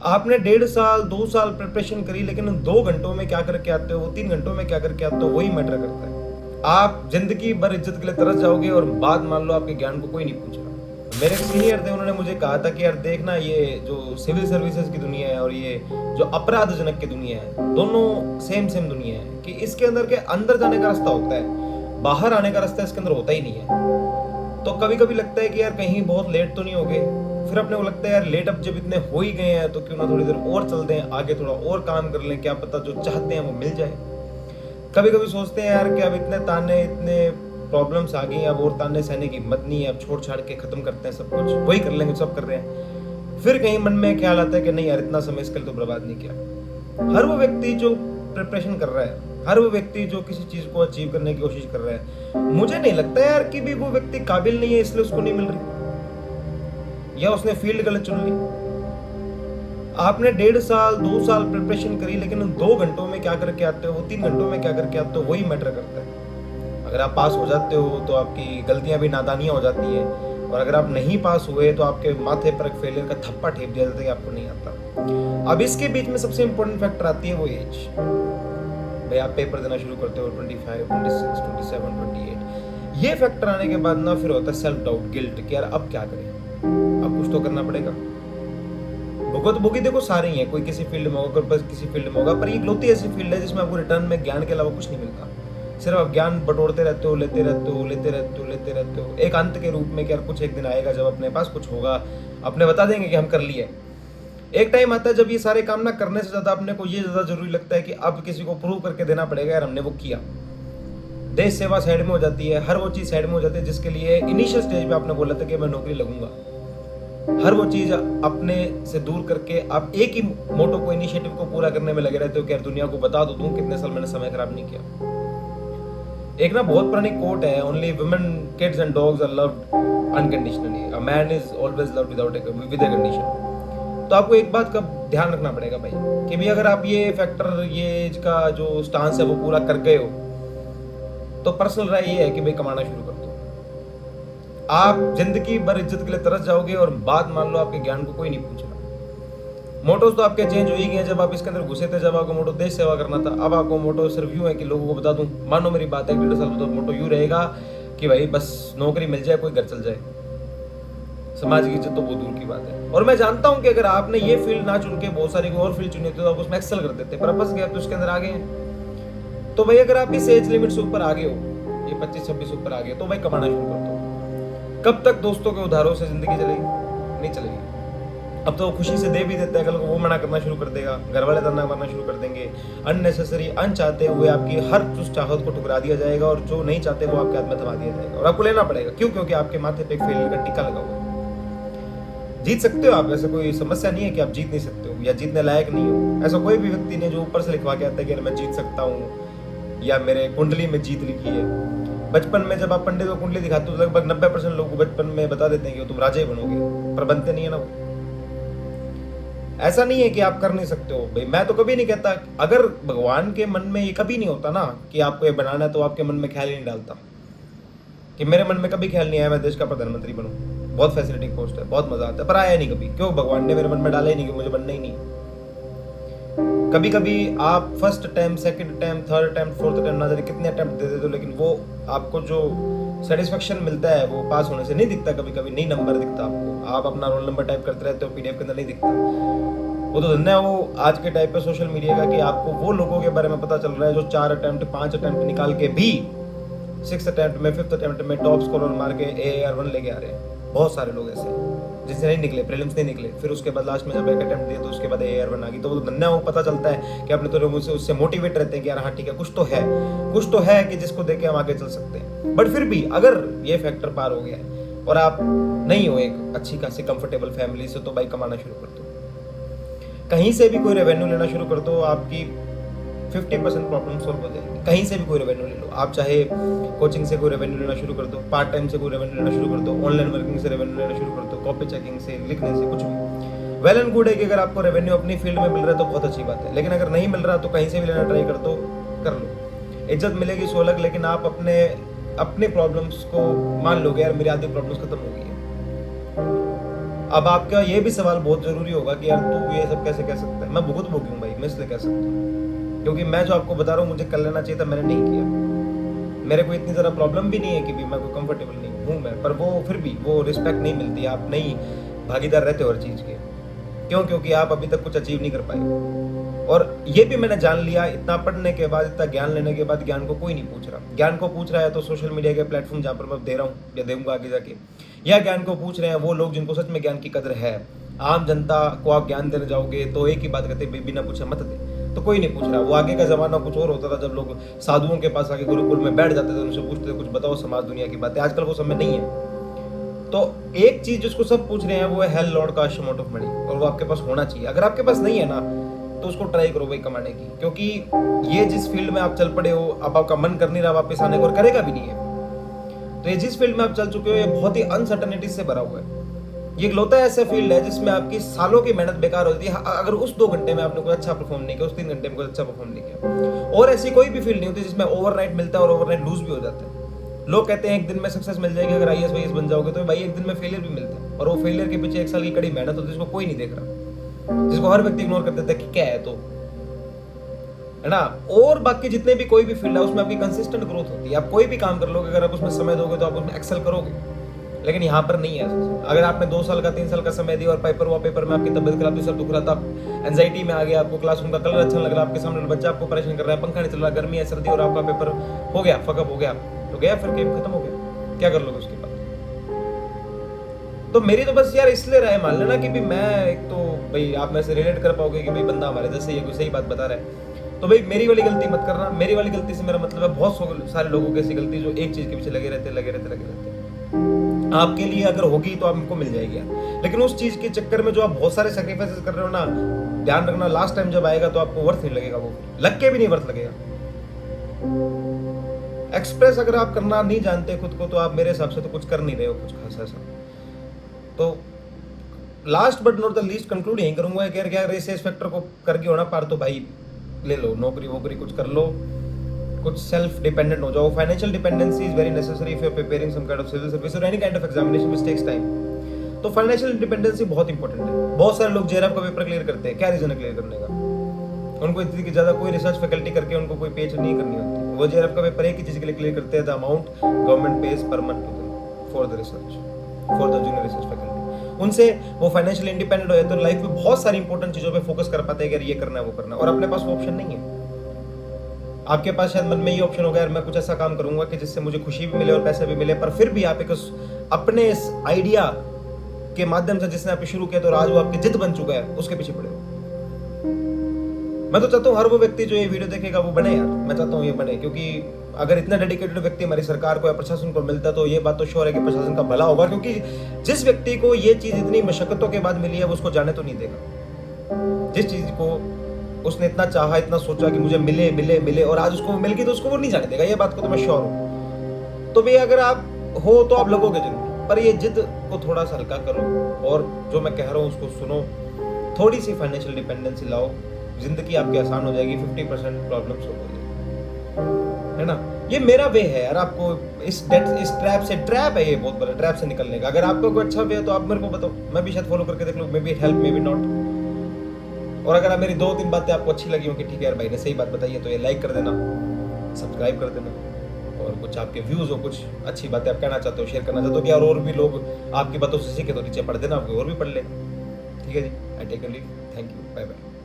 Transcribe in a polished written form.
आपने 1.5 साल 2 साल प्रिपरेशन करी, लेकिन उन 2 घंटों में क्या करके आते हो, 3 घंटों में क्या करके आते हो, वही मैटर करता है। आप जिंदगी भर इज्जत के लिए तरस जाओगे और बात मान लो आपके ज्ञान को कोई नहीं पूछ रहा। मेरे एक सीनियर थे, उन्होंने मुझे कहा था कि यार देखना, ये जो सिविल सर्विसेज की दुनिया है और ये जो अपराधजनक की दुनिया है, दोनों सेम सेम दुनिया है कि इसके अंदर के अंदर जाने का रास्ता होता है, बाहर आने का रास्ता इसके अंदर होता ही नहीं है। तो कभी कभी लगता है कि यार कहीं बहुत लेट तो नहीं हो गए, फिर अपने को लगता है यार लेट अब जब इतने हो ही गए हैं तो क्यों ना थोड़ी देर और चलते हैं आगे, थोड़ा और काम कर लें, क्या पता जो चाहते हैं वो मिल जाए। कभी कभी सोचते हैं यार कि अब इतने ताने, इतने प्रॉब्लम्स आ गई, अब और ताने सहने की हिम्मत नहीं है, अब छोड़ छाड़ के खत्म करते हैं सब कुछ, वही कर लेंगे सब कर रहे हैं। फिर कहीं मन में ख्याल आता है कि नहीं यार, इतना समय इसके लिए तो बर्बाद नहीं किया। हर वो व्यक्ति जो प्रिपरेशन कर रहा है, हर वो व्यक्ति जो किसी चीज को अचीव करने की कोशिश कर रहा है, मुझे नहीं लगता यार कि भी वो व्यक्ति काबिल नहीं है इसलिए उसको नहीं मिल रही, या उसने फील्ड गलत चुन ली। आपने 1.5 साल 2 साल प्रिपरेशन करी, लेकिन उन 2 घंटों में क्या करके आते हो, 3 घंटों में क्या करके आते हो, वही मैटर करता है। अगर आप पास हो जाते हो तो आपकी गलतियां भी नादानियां हो जाती हैं, और अगर आप नहीं पास हुए तो आपके माथे पर एक फेलियर का थप्पा ठेप दिया जाता है कि आपको नहीं आता। अब इसके बीच में सबसे इंपॉर्टेंट फैक्टर आती है वो एज। भाई आप पेपर देना शुरू करते हो 25, 26, 27, 28, ये फैक्टर आने के बाद ना फिर होता है सेल्फ डाउट, गिल्ट कि यार अब क्या करें, अब कुछ तो करना पड़ेगा। भुगत भोगी देखो सारे ही हैं, कोई किसी फील्ड में होगा, कोई किसी फील्ड में होगा, पर ये इकलौती ऐसी फील्ड है जिसमें आपको रिटर्न में ज्ञान के अलावा कुछ नहीं मिलता। सिर्फ आप ज्ञान बटोरते रहते हो, लेते रहते हो, लेते रहते हो, लेते रहते हो, एक अंत के रूप में कि यार कुछ एक दिन आएगा जब अपने पास कुछ होगा, अपने बता देंगे कि हम कर लिए। एक टाइम आता है जब ये सारे काम ना करने से ज्यादा अपने को ये ज्यादा जरूरी लगता है कि अब किसी को प्रूव करके देना पड़ेगा यार हमने वो किया। देश सेवा साइड में हो जाती है, हर वो चीज साइड में हो जाती है जिसके लिए इनिशियल स्टेज पे आपने बोला था कि मैं नौकरी लगूंगा। हर वो चीज अपने से दूर करके आप एक ही मोटो को, इनिशिएटिव को पूरा करने में लगे रहते हो कि यार दुनिया को बता दो तुम कितने साल मैंने समय खराब नहीं किया। एक ना बहुत पुरानी कोट है, only women, kids and dogs are loved unconditionally, a man is always loved with a condition. तो आपको एक बात का ध्यान रखना पड़ेगा भाई कि भी अगर आप ये फैक्टर, ये एज का जो स्टांस है वो पूरा कर गए हो, तो पर्सनल राय ये है कि भाई कमाना शुरू कर दो। आप जिंदगी भर इज्जत के लिए तरस जाओगे और बात मान लो आपके ज्ञान को कोई नहीं पूछ रहा। मोटोज तो आपके चेंज हो ही गए जब आप इसके अंदर घुसे थे, जब आपको मोटो देश सेवा करना था। अब आपको मोटो सिर्फ यूं है कि लोगों को बता दूं, मानो मेरी बात है, 1.5 साल तो मोटो यूं रहेगा कि भाई बस नौकरी मिल जाए, कोई घर चल जाए, समाज की इज्जत तो बहुत दूर की बात है। और मैं जानता हूं कि अगर आपने ये फील्ड ना चुन के बहुत सारी और फील्ड चुनी होती तो आप उसमें एक्सेल कर देते, पर फंस गए तो उसके अंदर आ गए हैं। तो भाई अगर आप इस एज लिमिट से ऊपर आ गए हो, ये 25-26 ऊपर आ गए, तो भाई कमाना शुरू कर दो। कब तक दोस्तों के उधारों से जिंदगी चलेगी? नहीं चलेगी। अब तो खुशी से दे भी देता है, कल को वो मना करना शुरू कर देगा, घर वाले ताना मारना शुरू कर देंगे, अननेसेसरी अनचाहते हुए आपकी हर उस चाहत को ठुकरा दिया जाएगा, और जो नहीं चाहते वो आपके हाथ में थमा दिया जाएगा और आपको लेना पड़ेगा। क्यों? क्योंकि आपके माथे पे एक फेलियर का टिक्का लगा हुआ है। जीत सकते हो आप, ऐसा कोई समस्या नहीं है कि आप जीत नहीं सकते हो या जीतने लायक नहीं हो। ऐसा कोई भी व्यक्ति नहीं जो ऊपर से लिखवा के आता है कि मैं जीत सकता हूँ या मेरे कुंडली में जीत लिखी है। बचपन में जब आप पंडित को कुंडली दिखाते हो तो लगभग 90% लोगों को बचपन में बता देते हैं कि तुम राजा ही बनोगे, पर बनते नहीं है ना वो। ऐसा नहीं है कि आप कर नहीं सकते हो भाई, मैं तो कभी नहीं कहता, अगर भगवान के मन में ये कभी नहीं होता ना कि आपको ये बनाना है, तो आपके मन में ख्याल ही नहीं डालता। कि मेरे मन में कभी ख्याल नहीं आया मैं देश का प्रधानमंत्री बनूं, बहुत फैसिलिटिंग पोस्ट है, बहुत मजा आता है, पर आया नहीं कभी। क्यों? भगवान ने मेरे मन में डाला ही नहीं कि मुझे बनना ही नहीं। कभी कभी आप first attempt, second attempt, third attempt, fourth attempt, ना जाने कितने अटेम्प्ट दे देते हो, लेकिन वो आपको जो सेटिस्फेक्शन मिलता है वो पास होने से नहीं दिखता। कभी कभी नहीं नंबर दिखता आपको, आप अपना रोल नंबर टाइप करते रहते हो, पीडीएफ के अंदर नहीं दिखता। वो तो धन्य है वो आज के टाइप पे सोशल मीडिया का कि आपको वो लोगों के बारे में पता चल रहा है जो 4 अटेम्प्ट 5 अटेम्प्ट निकाल के भी 6th अटेम्प्ट में 5th अटेम्प्ट में टॉप स्कोर मार के AAR1 लेके आ रहे हैं। बहुत सारे लोग ऐसे जिनसे नहीं निकले, प्रीलिम्स नहीं निकले, फिर उसके बाद लास्ट में जब एक अटेम्प्ट दिया तो उसके बाद AAR1 आ गई। तो वो धन्य वो पता चलता है कि अपने तो लोग उससे मोटिवेट रहते हैं कि यार हाँ ठीक है, कुछ तो है कि जिसको देख के हम आगे चल सकते हैं। बट फिर भी अगर ये फैक्टर पार हो गया है और आप नहीं हो एक अच्छी खासी कंफर्टेबल फैमिली से, तो भाई कमाना शुरू कर दो। कहीं से भी कोई रेवेन्यू लेना शुरू कर दो, आपकी 50% प्रॉब्लम सॉल्व हो जाएगी। कहीं से भी कोई रेवेन्यू ले लो, आप चाहे कोचिंग से कोई रेवेन्यू लेना शुरू कर दो, पार्ट टाइम से कोई रेवेन्यू लेना शुरू कर दो, ऑनलाइन वर्किंग से रेवेन्यू लेना शुरू कर दो, कॉपी चेकिंग से, लिखने से, कुछ भी। वेल एंड गुड है कि अगर आपको रेवेन्यू अपनी फील्ड में मिल रहा है तो बहुत अच्छी बात है, लेकिन अगर नहीं मिल रहा तो कहीं से भी लेना ट्राई कर दो, कर लो। इज्जत मिलेगी सो अलग, लेकिन आप अपने प्रॉब्लम्स को मान लोगे यार मेरी आधी प्रॉब्लम्स खत्म हो गई है। अब आपका ये भी सवाल बहुत जरूरी होगा कि यार तू ये सब कैसे कह सकता है। मैं बहुत भोगी हूँ भाई, मैं इसलिए कह सकता हूँ क्योंकि मैं जो आपको बता रहा हूँ मुझे कर लेना चाहिए था, मैंने नहीं किया। मेरे को इतनी ज़्यादा प्रॉब्लम भी नहीं है कि भी मैं कोई कंफर्टेबल नहीं हूँ मैं, पर वो फिर भी वो रिस्पेक्ट नहीं मिलती, आप नहीं भागीदार रहते हो हर चीज़ के। क्यों? क्योंकि आप अभी तक कुछ अचीव नहीं कर पाए। और ये भी मैंने जान लिया, इतना पढ़ने के बाद, इतना ज्ञान लेने के बाद, ज्ञान को कोई नहीं पूछ रहा। ज्ञान को पूछ रहा है तो सोशल मीडिया के प्लेटफॉर्म जहाँ पर मैं दे रहा हूँ या दूंगा आगे जाके, या ज्ञान को पूछ रहे हैं वो लोग जिनको सच में ज्ञान की कदर है। आम जनता को आप ज्ञान देने जाओगे तो एक ही बात कहते हैं, बिना पूछे मत दे, तो कोई नहीं पूछ रहा। वो आगे का जमाना कुछ और होता था जब लोग साधुओं के पास आके गुरुकुल में बैठ जाते थे, उनसे पूछते थे कुछ बताओ समाज दुनिया की बातें। आजकल वो समय नहीं है। तो एक चीज जिसको सब पूछ रहे हैं वो है हेल लॉर्ड का अमाउंट ऑफ मनी, और वो आपके पास होना चाहिए। अगर आपके पास नहीं है ना तो उसको ट्राई करो भाई कमाने की, क्योंकि ये जिस फील्ड में आप चल पड़े हो, अब आपका मन कर नहीं रहा वापस आने को और करेगा भी नहीं है। तो ये जिस फील्ड में आप चल चुके हो ये बहुत ही अनसर्टेनिटी से भरा हुआ है। ये इकलौता ऐसा फील्ड है जिसमें आपकी सालों की मेहनत बेकार होती है अगर उस 2 घंटे में आपने कुछ अच्छा परफॉर्म नहीं किया, उस 3 घंटे में कुछ अच्छा परफॉर्म नहीं किया। और ऐसी कोई भी फील्ड नहीं होती जिसमें ओवरनाइट मिलता है और ओवरनाइट लूज भी हो जाता है। लोग कहते हैं एक दिन में सक्सेस मिल जाएगी अगर IAS वाईएएस बन जाओगे, तो भाई एक दिन में फेलियर भी मिलता है, और वो फेलियर के पीछे 1 साल की कड़ी मेहनत होती है जिसको कोई नहीं देख रहा, जिसको हर व्यक्ति इग्नोर कर देता है कि क्या है, तो है ना। और बाकी जितने भी कोई भी फील्ड है उसमें आपकी कंसिस्टेंट ग्रोथ होती है। आप कोई भी काम कर लोगे, अगर आप उसमें समय दोगे तो आप उसमें एक्सेल करोगे, लेकिन यहाँ पर नहीं है। अगर आपने 2 साल का 3 साल का समय दिया और पेपर हुआ, पेपर में आपकी तबियत खराब थी, सर दुख रहा था, एंजाइटी में आ गया, आपको क्लासरूम का कलर अच्छा लग रहा है, आपके सामने बच्चा आपको परेशान कर रहा है, पंखा नहीं चल रहा, गर्मी है, सर्दी, और आपका पेपर हो गया, फकअप हो गया, तो गया, फिर गेम खत्म हो गया। क्या कर लोगे उसके बाद? तो मेरी तो बस यार इसलिए राय मान लेना कि भी मैं एक तो भाई आप में से रिलेट कर पाओगे कि भाई बंदा हमारे जैसे ये कोई सही बात बता रहा है, तो भाई मेरी वाली गलती मत करना। मेरी वाली गलती से मेरा मतलब है बहुत सारे लोगों की ऐसी गलती जो एक चीज के पीछे लगे रहते। आपके लिए अगर होगी तो आपको मिल जाएगी, लेकिन उस चीज के चक्कर में जो आप बहुत सारे सैक्रिफाइसेस कर रहे हो ना, ध्यान रखना लास्ट टाइम जब आएगा तो आपको वर्थ नहीं लगेगा, वो लग के भी नहीं वर्थ लगेगा। एक्सप्रेस अगर आप करना नहीं जानते खुद को, तो आप मेरे हिसाब से तो कुछ कर नहीं रहे हो कुछ खास ऐसा। तो last but not the least conclude यही करूंगा कि क्या रेस फैक्टर को करके होना पार, तो भाई ले लो, नौकरी वोकरी कुछ कर लो, कुछ सेल्फ डिपेंडेंट हो जाओ। Financial dependency is very necessary if you are preparing some kind of civil service और any kind of examination which takes time. तो फाइनेंशियल इंडिपेंडेंसी बहुत इंपॉर्टेंट है। बहुत सारे लोग जेआरएफ का पेपर क्लियर करते हैं, क्या रीजन है क्लियर करने का? उनको इतनी की ज्यादा कोई रिसर्च फैकल्टी करके उनको कोई पेज नहीं करनी होती। वो जेआरएफ का पेपर एक ही चीज के लिए क्लियर करते हैं, the amount government pays per month to them for the research, for the junior research faculty. उनसे वो फाइनेंशियल इंडिपेंडेंट हो जाते हैं, लाइफ में बहुत सारी इंपॉर्टेंट चीजों पे फोकस कर पाते हैं कि ये करना है वो करना है, और अपने पास वो ऑप्शन नहीं है। आपके पास शायद मन में ये ऑप्शन होगा यार मैं कुछ ऐसा काम करूंगा कि जिससे मुझे खुशी भी मिले और पैसे भी मिले, पर फिर भी आप एक अपने इस आइडिया के माध्यम से जिसने आप शुरू किया तो आज वो आपकी जिद बन चुका है, उसके पीछे पड़े हो। मैं तो चाहता हूँ हर वो व्यक्ति जो ये वीडियो देखेगा वो बने यार, मैं चाहता हूँ ये बने, क्योंकि अगर इतना डेडिकेटेड व्यक्ति हमारी सरकार को या प्रशासन को मिलता तो ये बात तो श्योर है कि प्रशासन का भला होगा, क्योंकि जिस व्यक्ति को ये चीज इतनी मशक्कतों के बाद मिली है वो उसको जाने तो नहीं देगा। जिस चीज को उसने इतना चाहा, इतना सोचा कि मुझे मिले मिले मिले और आज उसको मिल गई तो उसको वो नहीं जाने देगा, ये बात को तो मैं श्योर हूँ। तो भाई अगर आप हो तो आप लगोगे जरूर, पर ये जिद को थोड़ा सा हल्का करो और जो मैं कह रहा हूँ उसको सुनो। थोड़ी सी फाइनेंशियल डिपेंडेंसी लाओ, जिंदगी आपकी आसान हो जाएगी, 50% प्रॉब्लम सॉल्व हो जाएगी, है ना। ये मेरा वे है यार, आपको इस ट्रैप से, ट्रैप है ये बहुत बड़ा, ट्रैप से निकलने का। अगर आपका कोई अच्छा वे है तो आप मेरे को बताओ, मैं भी शायद फॉलो करके देख लूँ, may be help may be not. और अगर आप मेरी 2-3 बातें आपको अच्छी लगी हो कि ठीक है यार भाई ने सही बात बताई है, तो ये लाइक कर देना, सब्सक्राइब कर देना, और कुछ आपके व्यूज हो, कुछ अच्छी बातें आप कहना चाहते हो, शेयर करना चाहते हो कि और भी लोग आपकी बातों से सीखे तो नीचे पढ़ देना, आपको और भी पढ़ लेना। ठीक है जी, I take a leave, thank you, bye bye.